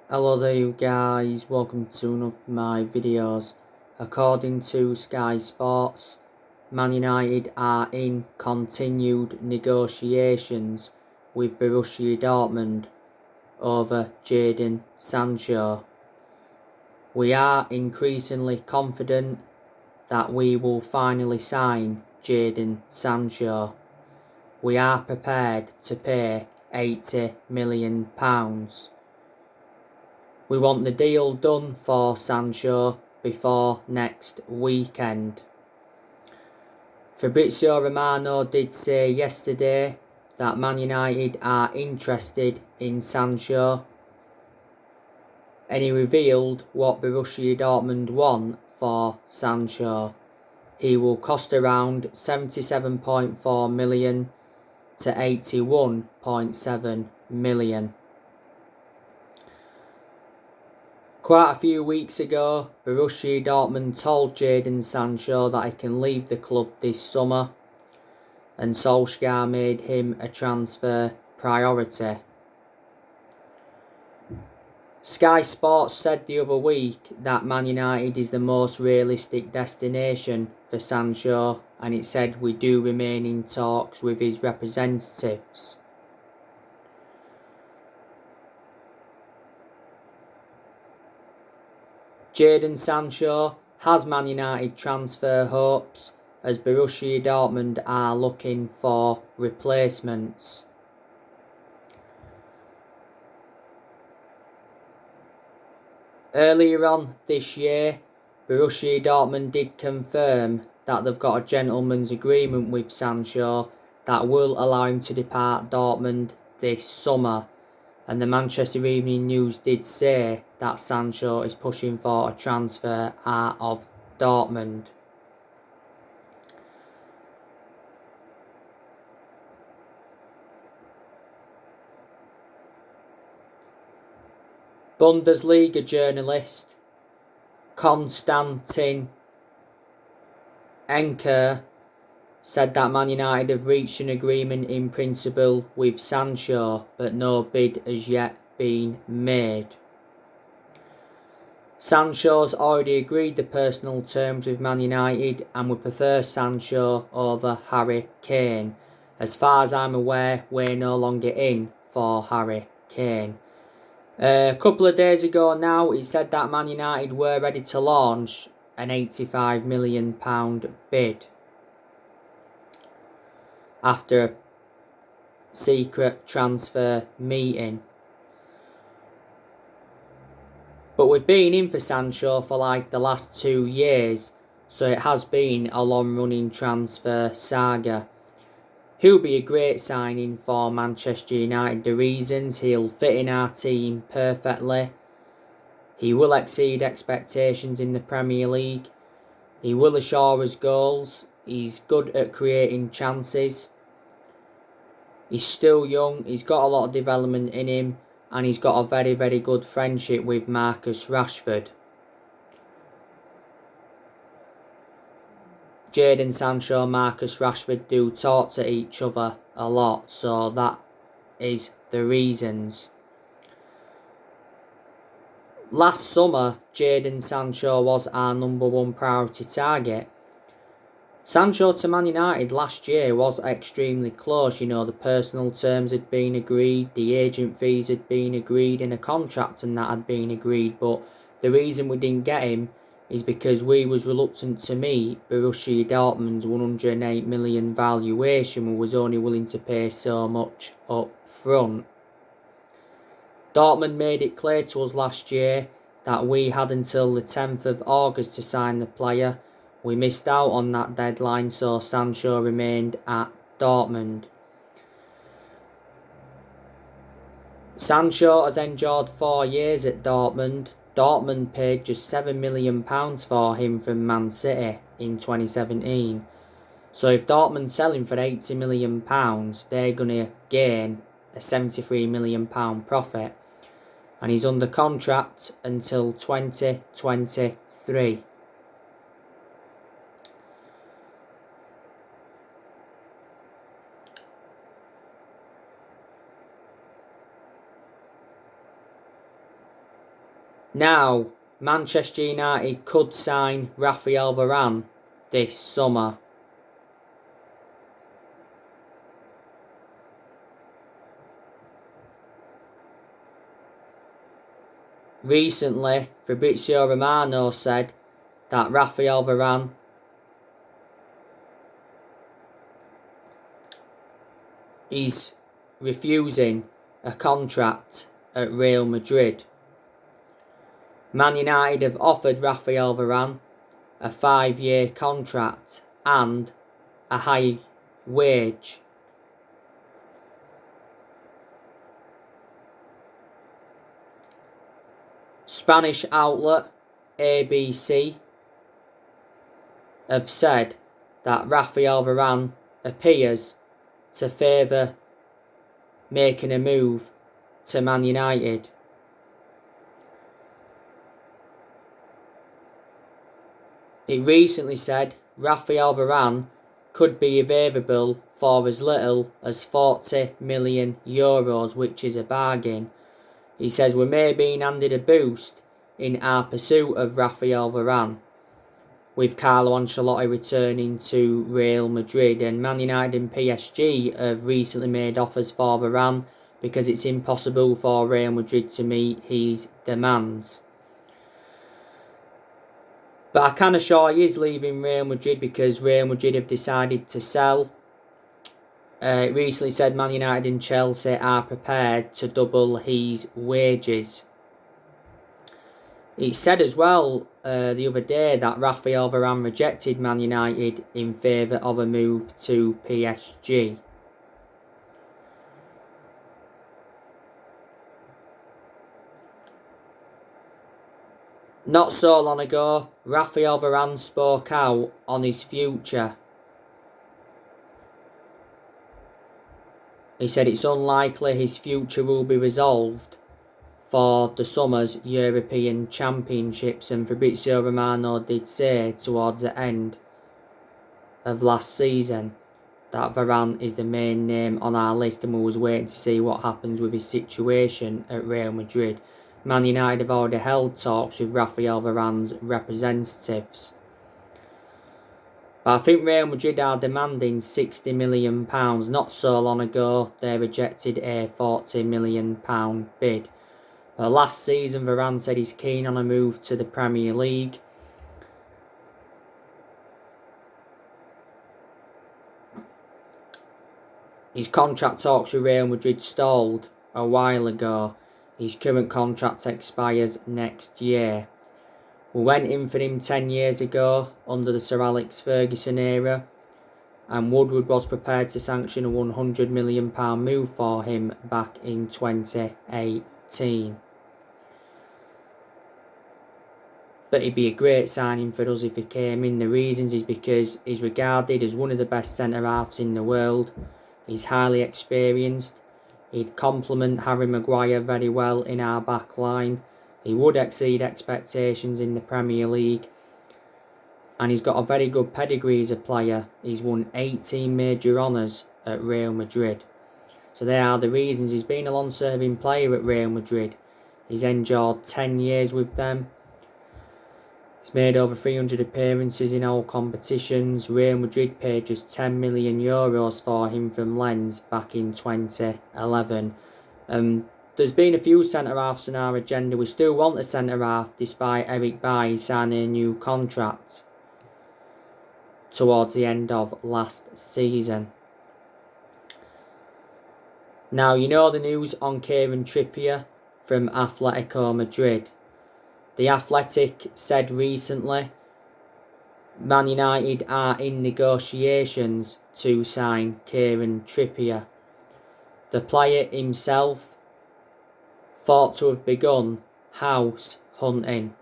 Hello there you guys, welcome to one of my videos. According to Sky Sports, Man United are in continued negotiations with Borussia Dortmund over Jadon Sancho. We are increasingly confident that we will finally sign Jadon Sancho. We are prepared to pay £80 million. We want the deal done for Sancho before next weekend. Fabrizio Romano did say yesterday that Man United are interested in Sancho, and he revealed what Borussia Dortmund want for Sancho. He will cost around 77.4 million to 81.7 million. Quite a few weeks ago, Borussia Dortmund told Jadon Sancho that he can leave the club this summer, and Solskjaer made him a transfer priority. Sky Sports said the other week that Man United is the most realistic destination for Sancho, and it said we do remain in talks with his representatives. Jadon Sancho has Man United transfer hopes, as Borussia Dortmund are looking for replacements. Earlier on this year, Borussia Dortmund did confirm that they've got a gentleman's agreement with Sancho that will allow him to depart Dortmund this summer. And the Manchester Evening News did say that Sancho is pushing for a transfer out of Dortmund. Bundesliga journalist Contuined said that Man United have reached an agreement in principle with Sancho, but no bid has yet been made. Sancho's already agreed the personal terms with Man United and would prefer Sancho over Harry Kane. As far as I'm aware, we're no longer in for Harry Kane. A couple of days ago now, it said that Man United were ready to launch an £85 million bid after a secret transfer meeting. But we've been in for Sancho for like the last 2 years, so it has been a long-running transfer saga. He'll be a great signing for Manchester United. The reasons: he'll fit in our team perfectly. He will exceed expectations in the Premier League. He will assure us goals. He's good at creating chances. He's still young. He's got a lot of development in him. And he's got a very, very good friendship with Marcus Rashford. Jadon Sancho and Marcus Rashford do talk to each other a lot, so that is the reasons. Last summer, Jadon Sancho was our number one priority target. Sancho to Man United last year was extremely close. The personal terms had been agreed, the agent fees had been agreed, and a contract and that had been agreed. But the reason we didn't get him is because we was reluctant to meet Borussia Dortmund's 108 million valuation. We was only willing to pay so much up front. Dortmund made it clear to us last year that we had until the 10th of August to sign the player. We missed out on that deadline, so Sancho remained at Dortmund. Sancho has endured 4 years at Dortmund. Dortmund paid just £7 million for him from Man City in 2017. So if Dortmund sell him for £80 million, they're going to gain a £73 million profit. And he's under contract until 2023. Now, Manchester United could sign Raphael Varane this summer. Recently, Fabrizio Romano said that Raphael Varane is refusing a contract at Real Madrid. Man United have offered Raphael Varane a 5-year contract and a high wage. Spanish outlet ABC have said that Raphael Varane appears to favour making a move to Man United. It recently said Raphael Varane could be available for as little as €40 million, which is a bargain. He says we may be handed a boost in our pursuit of Raphael Varane, with Carlo Ancelotti returning to Real Madrid, and Man United and PSG have recently made offers for Varane because it's impossible for Real Madrid to meet his demands. But I can assure he is leaving Real Madrid because Real Madrid have decided to sell. It recently said Man United and Chelsea are prepared to double his wages. It said as well the other day that Raphael Varane rejected Man United in favour of a move to PSG. Not so long ago, Raphael Varane spoke out on his future. He said it's unlikely his future will be resolved for the summer's European Championships, and Fabrizio Romano did say towards the end of last season that Varane is the main name on our list, and we was waiting to see what happens with his situation at Real Madrid. Man United have already held talks with Raphael Varane's representatives. But I think Real Madrid are demanding £60 million. Not so long ago, they rejected a £40 million bid. But last season, Varane said he's keen on a move to the Premier League. His contract talks with Real Madrid stalled a while ago. His current contract expires next year. We went in for him 10 years ago under the Sir Alex Ferguson era, and Woodward was prepared to sanction a £100 million move for him back in 2018. But it'd be a great signing for us if he came in. The reasons is because he's regarded as one of the best centre-halves in the world. He's highly experienced. He'd complement Harry Maguire very well in our back line. He would exceed expectations in the Premier League. And he's got a very good pedigree as a player. He's won 18 major honours at Real Madrid. So they are the reasons. He's been a long-serving player at Real Madrid. He's endured 10 years with them. He's made over 300 appearances in all competitions. Real Madrid paid just €10 million for him from Lens back in 2011. There's been a few centre-halves on our agenda. We still want a centre-half despite Eric Bailly signing a new contract towards the end of last season. Now, you know the news on Kieran Trippier from Atletico Madrid. The Athletic said recently Man United are in negotiations to sign Kieran Trippier. The player himself thought to have begun house hunting.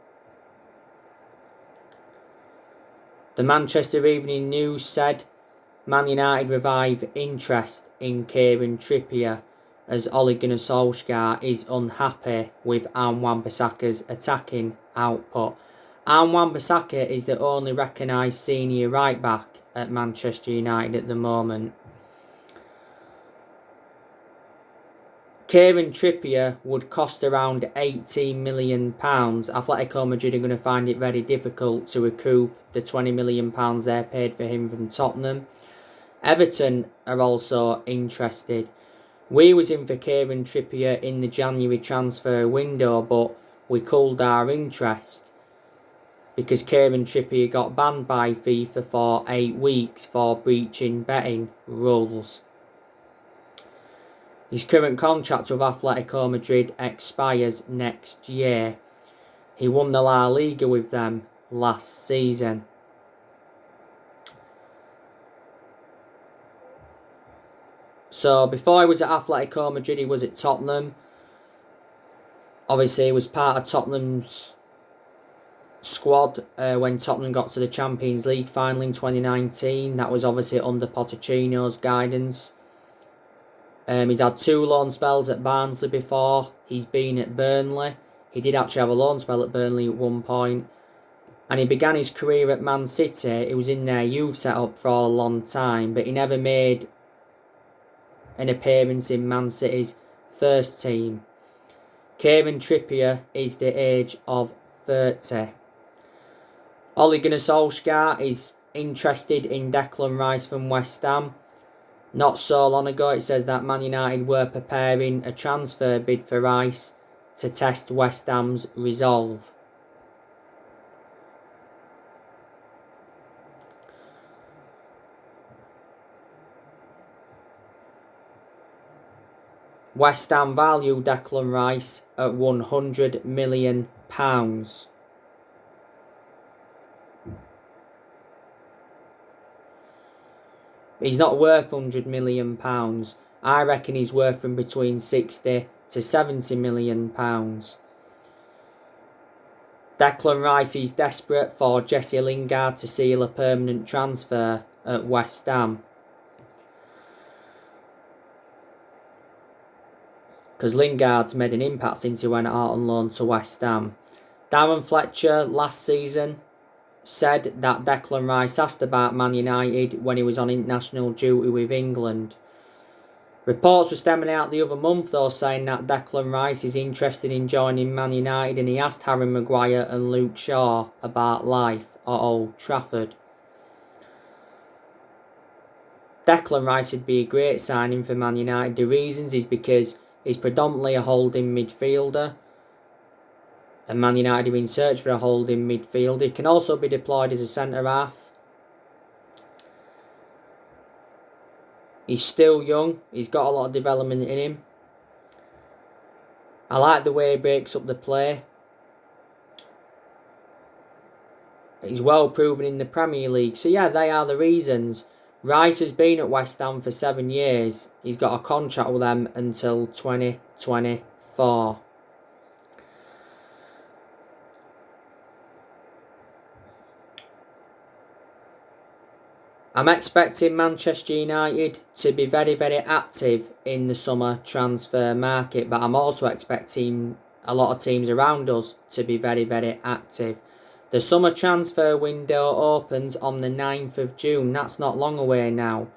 The Manchester Evening News said Man United revive interest in Kieran Trippier as Ole Gunnar Solskjaer is unhappy with Wan-Bissaka's attacking output. Wan-Bissaka is the only recognised senior right back at Manchester United at the moment. Kieran Trippier would cost around £18 million. Atletico Madrid are going to find it very difficult to recoup the £20 million they paid for him from Tottenham. Everton are also interested. We was in for Kieran Trippier in the January transfer window, but we culled our interest because Kieran Trippier got banned by FIFA for 8 weeks for breaching betting rules. His current contract with Atletico Madrid expires next year. He won the La Liga with them last season. So before he was at Atletico Madrid, he was at Tottenham. Obviously, he was part of Tottenham's squad when Tottenham got to the Champions League final in 2019. That was obviously under Pochettino's guidance. He's had 2 loan spells at Barnsley before. He's been at Burnley. He did actually have a loan spell at Burnley at one point. And he began his career at Man City. He was in their youth setup for a long time, but he never made an appearance in Man City's first team. Kieran Trippier is the age of 30. Ole Gunnar Solskjaer is interested in Declan Rice from West Ham. Not so long ago, it says that Man United were preparing a transfer bid for Rice to test West Ham's resolve. West Ham value Declan Rice at £100 million. He's not worth £100 million. I reckon he's worth from between £60 to £70 million. Declan Rice is desperate for Jesse Lingard to seal a permanent transfer at West Ham. Because Lingard's made an impact since he went out on loan to West Ham. Darren Fletcher last season said that Declan Rice asked about Man United when he was on international duty with England. Reports were stemming out the other month though, saying that Declan Rice is interested in joining Man United, and he asked Harry Maguire and Luke Shaw about life at Old Trafford. Declan Rice would be a great signing for Man United. The reasons is because he's predominantly a holding midfielder, and Man United are in search for a holding midfielder. He can also be deployed as a centre-half. He's still young. He's got a lot of development in him. I like the way he breaks up the play. He's well proven in the Premier League. So yeah, they are the reasons. Rice has been at West Ham for 7 years. He's got a contract with them until 2024. I'm expecting Manchester United to be very, very active in the summer transfer market, but I'm also expecting a lot of teams around us to be very, very active. The summer transfer window opens on the 9th of June. That's not long away now.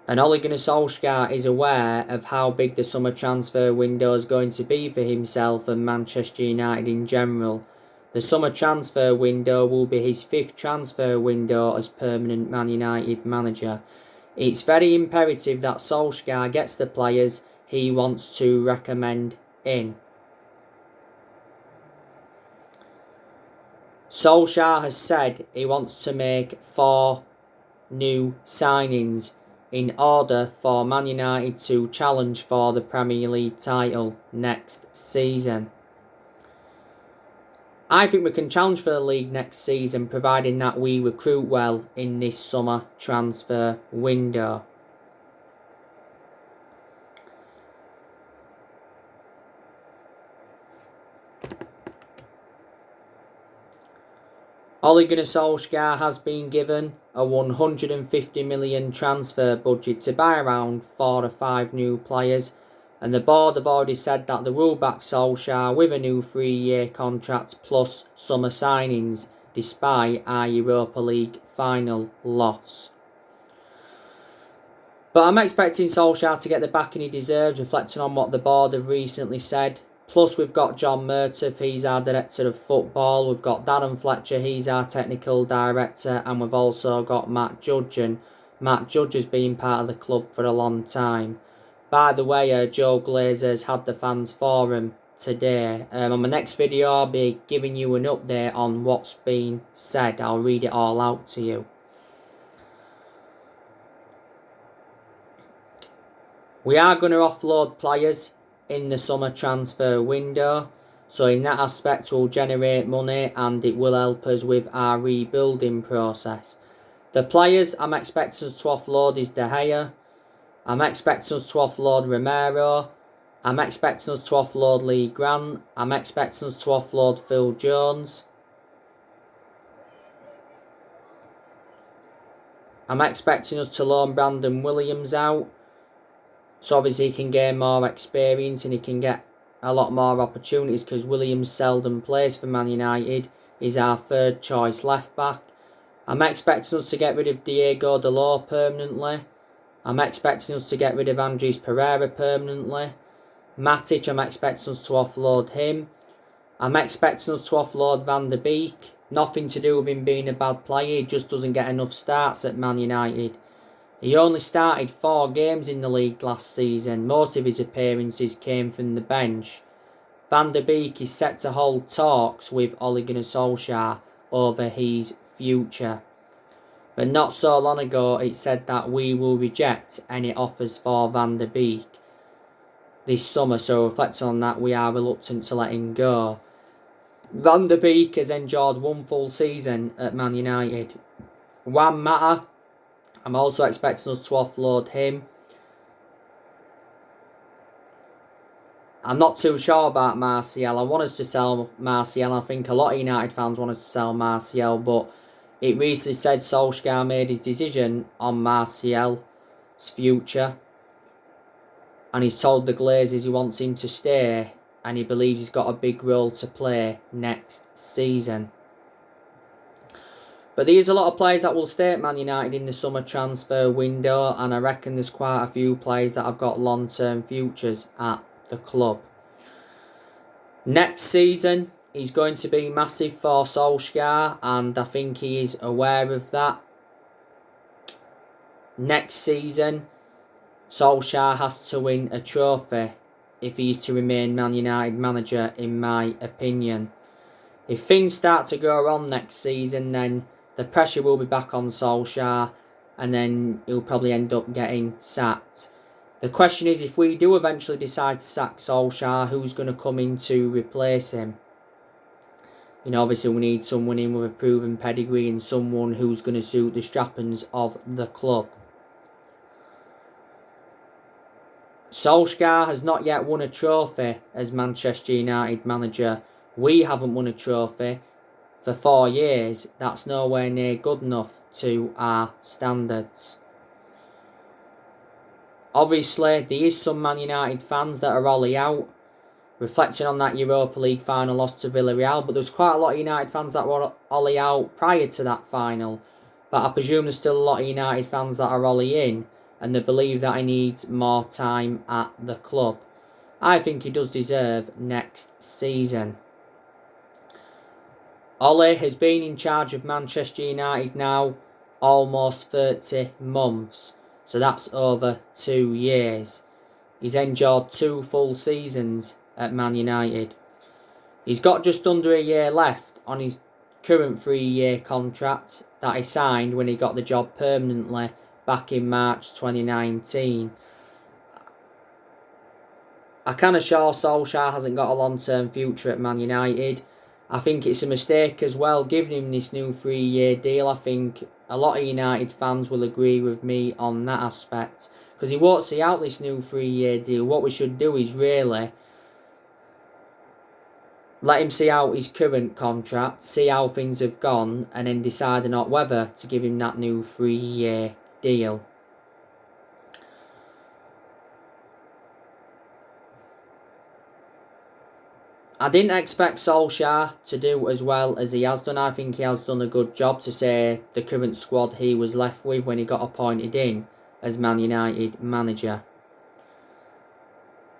And Ole Gunnar Solskjaer is aware of how big the summer transfer window is going to be for himself and Manchester United in general. The summer transfer window will be his 5th transfer window as permanent Man United manager. It's very imperative that Solskjaer gets the players he wants to recommend in. Solskjaer has said he wants to make 4 new signings in order for Man United to challenge for the Premier League title next season. I think we can challenge for the league next season, providing that we recruit well in this summer transfer window. Ole Gunnar Solskjaer has been given a 150 million transfer budget to buy around 4 or 5 new players, and the board have already said that they will back Solskjaer with a new 3-year contract plus summer signings, despite our Europa League final loss. But I'm expecting Solskjaer to get the backing he deserves, reflecting on what the board have recently said. Plus, we've got John Murtaugh, he's our Director of Football. We've got Darren Fletcher, he's our Technical Director. And we've also got Matt Judge. And Matt Judge has been part of the club for a long time. By the way, Joe Glazer's had the fans forum today. On my next video, I'll be giving you an update on what's been said. I'll read it all out to you. We are going to offload players in the summer transfer window. So in that aspect, we'll generate money and it will help us with our rebuilding process. The players I'm expecting us to offload is De Gea. I'm expecting us to offload Romero. I'm expecting us to offload Lee Grant. I'm expecting us to offload Phil Jones. I'm expecting us to loan Brandon Williams out. So obviously he can gain more experience and he can get a lot more opportunities because Williams seldom plays for Man United. He's our third choice left back. I'm expecting us to get rid of Diego Dalot permanently. I'm expecting us to get rid of Andres Pereira permanently. Matic, I'm expecting us to offload him. I'm expecting us to offload Van der Beek. Nothing to do with him being a bad player. He just doesn't get enough starts at Man United. He only started 4 games in the league last season. Most of his appearances came from the bench. Van der Beek is set to hold talks with Ole Gunnar Solskjaer over his future. But not so long ago, it said that we will reject any offers for Van der Beek this summer. So reflecting on that, we are reluctant to let him go. Van der Beek has enjoyed 1 full season at Man United. Juan Mata, I'm also expecting us to offload him. I'm not too sure about Martial. I want us to sell Martial. I think a lot of United fans want us to sell Martial, but it recently said Solskjaer made his decision on Martial's future. And he's told the Glazers he wants him to stay and he believes he's got a big role to play next season. But there's a lot of players that will stay at Man United in the summer transfer window, and I reckon there's quite a few players that have got long-term futures at the club. Next season is going to be massive for Solskjaer, and I think he is aware of that. Next season, Solskjaer has to win a trophy if he is to remain Man United manager, in my opinion. If things start to go wrong next season, then the pressure will be back on Solskjaer and then he'll probably end up getting sacked. The question is, if we do eventually decide to sack Solskjaer, who's going to come in to replace him? You know, obviously we need someone in with a proven pedigree and someone who's going to suit the strappings of the club. Solskjaer has not yet won a trophy as Manchester United manager. We haven't won a trophy for 4 years. That's nowhere near good enough to our standards. Obviously, there is some Man United fans that are Ollie out, reflecting on that Europa League final loss to Villarreal, but there's quite a lot of United fans that were Ollie out prior to that final. But I presume there's still a lot of United fans that are Ollie in, and they believe that he needs more time at the club. I think he does deserve next season. Ole has been in charge of Manchester United now almost 30 months. So that's over 2 years. He's enjoyed 2 full seasons at Man United. He's got just under a year left on his current 3-year contract that he signed when he got the job permanently back in March 2019. I kind of sure Solskjaer hasn't got a long-term future at Man United. I think it's a mistake as well giving him this new 3-year deal. I think a lot of United fans will agree with me on that aspect, because he won't see out this new 3-year deal. What we should do is really let him see out his current contract, see how things have gone, and then decide or not whether to give him that new 3-year deal. I didn't expect Solskjaer to do as well as he has done. I think he has done a good job to say the current squad he was left with when he got appointed in as Man United manager.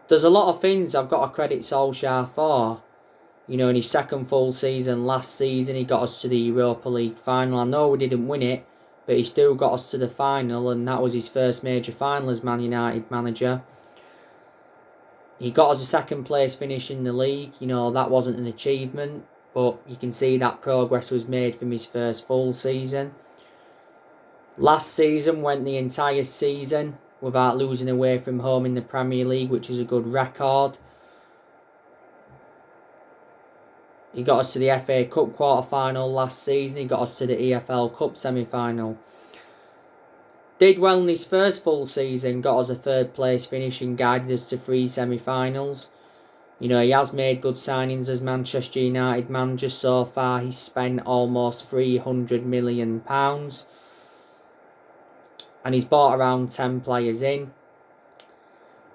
There's a lot of things I've got to credit Solskjaer for. You know, in his second full season last season, he got us to the Europa League final. I know we didn't win it, but he still got us to the final, and that was his first major final as Man United manager. He got us a second place finish in the league. You know, that wasn't an achievement, but you can see that progress was made from his first full season. Last season went the entire season without losing away from home in the Premier League, which is a good record. He got us to the FA Cup quarter-final last season. He got us to the EFL Cup semi-final. Did well in his first full season, got us a third place finish and guided us to 3 semi-finals. You know, he has made good signings as Manchester United manager so far. He's spent almost £300 million. And he's bought around 10 players in.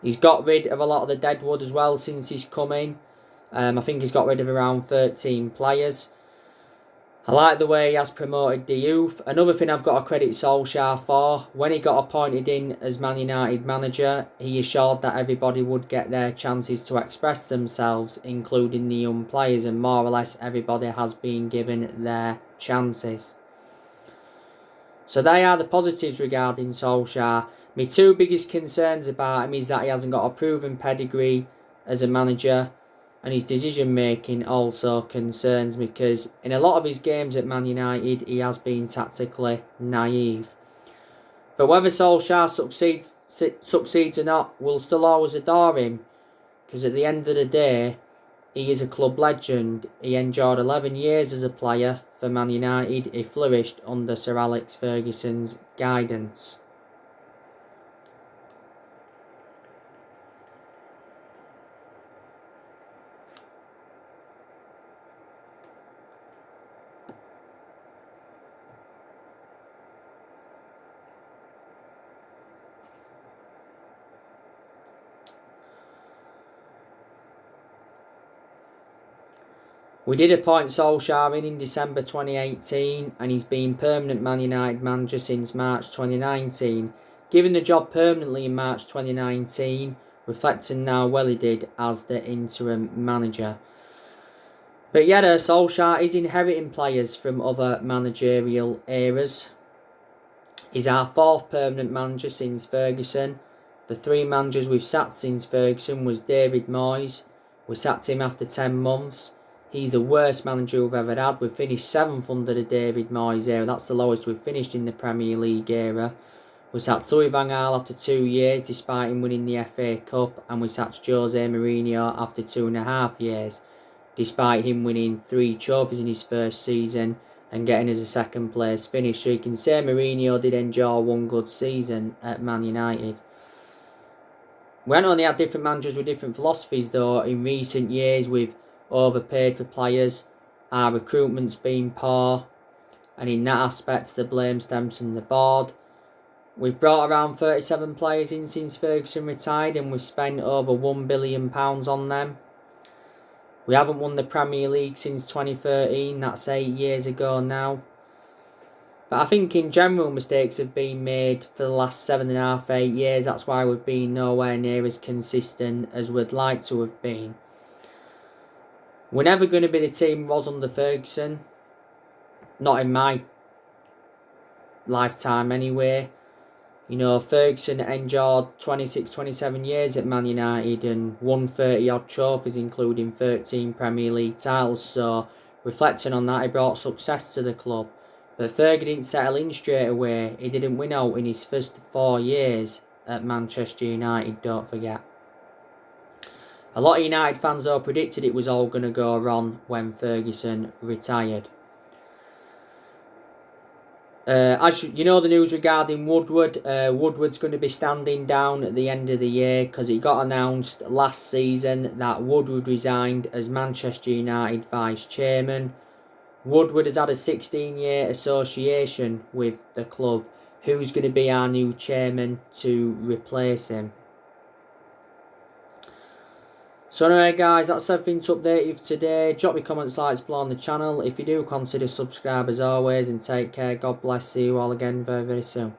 He's got rid of a lot of the deadwood as well since he's come in. I think he's got rid of around 13 players. I like the way he has promoted the youth. Another thing I've got to credit Solskjaer for, when he got appointed in as Man United manager, he assured that everybody would get their chances to express themselves, including the young players, and more or less everybody has been given their chances. So they are the positives regarding Solskjaer. My 2 biggest concerns about him is that he hasn't got a proven pedigree as a manager, and his decision making also concerns me because in a lot of his games at Man United he has been tactically naive. But whether Solskjaer succeeds or not, we'll still always adore him because at the end of the day he is a club legend. He endured 11 years as a player for Man United. He flourished under Sir Alex Ferguson's guidance. We did appoint Solskjaer in December 2018 and he's been permanent Man United manager since March 2019. Given the job permanently in March 2019, reflecting now well he did as the interim manager. But yeah, Solskjaer is inheriting players from other managerial eras. He's our 4th permanent manager since Ferguson. The 3 managers we've sacked since Ferguson was David Moyes. We sacked him after 10 months. He's the worst manager we've ever had. We've finished 7th under the David Moyes era. That's the lowest we've finished in the Premier League era. We sacked Louis van Gaal after 2 years despite him winning the FA Cup. And we sacked Jose Mourinho after 2.5 years despite him winning 3 trophies in his first season and getting us a 2nd place finish. So you can say Mourinho did enjoy 1 good season at Man United. We haven't only had different managers with different philosophies though. In recent years we've overpaid for players, our recruitment's been poor, and in that aspect the blame stems from the board. We've brought around 37 players in since Ferguson retired and we've spent over £1 billion on them. We haven't won the Premier League since 2013, that's 8 years ago now. But I think in general mistakes have been made for the last 7.5, 8 years. That's why we've been nowhere near as consistent as we'd like to have been. We're never going to be the team we was under Ferguson. Not in my lifetime anyway. You know, Ferguson endured 26, 27 years at Man United and won 30 odd trophies including 13 Premier League titles. So reflecting on that, he brought success to the club. But Fergie didn't settle in straight away. He didn't win out in his first 4 years at Manchester United, don't forget. A lot of United fans though predicted it was all going to go wrong when Ferguson retired. As you know, the news regarding Woodward. Woodward's going to be standing down at the end of the year because it got announced last season that Woodward resigned as Manchester United vice chairman. Woodward has had a 16-year association with the club. Who's going to be our new chairman to replace him? So anyway guys, that's everything to update you for today. Drop your comments, likes below on the channel. If you do, consider subscribe as always and take care. God bless. See you all again very, very soon.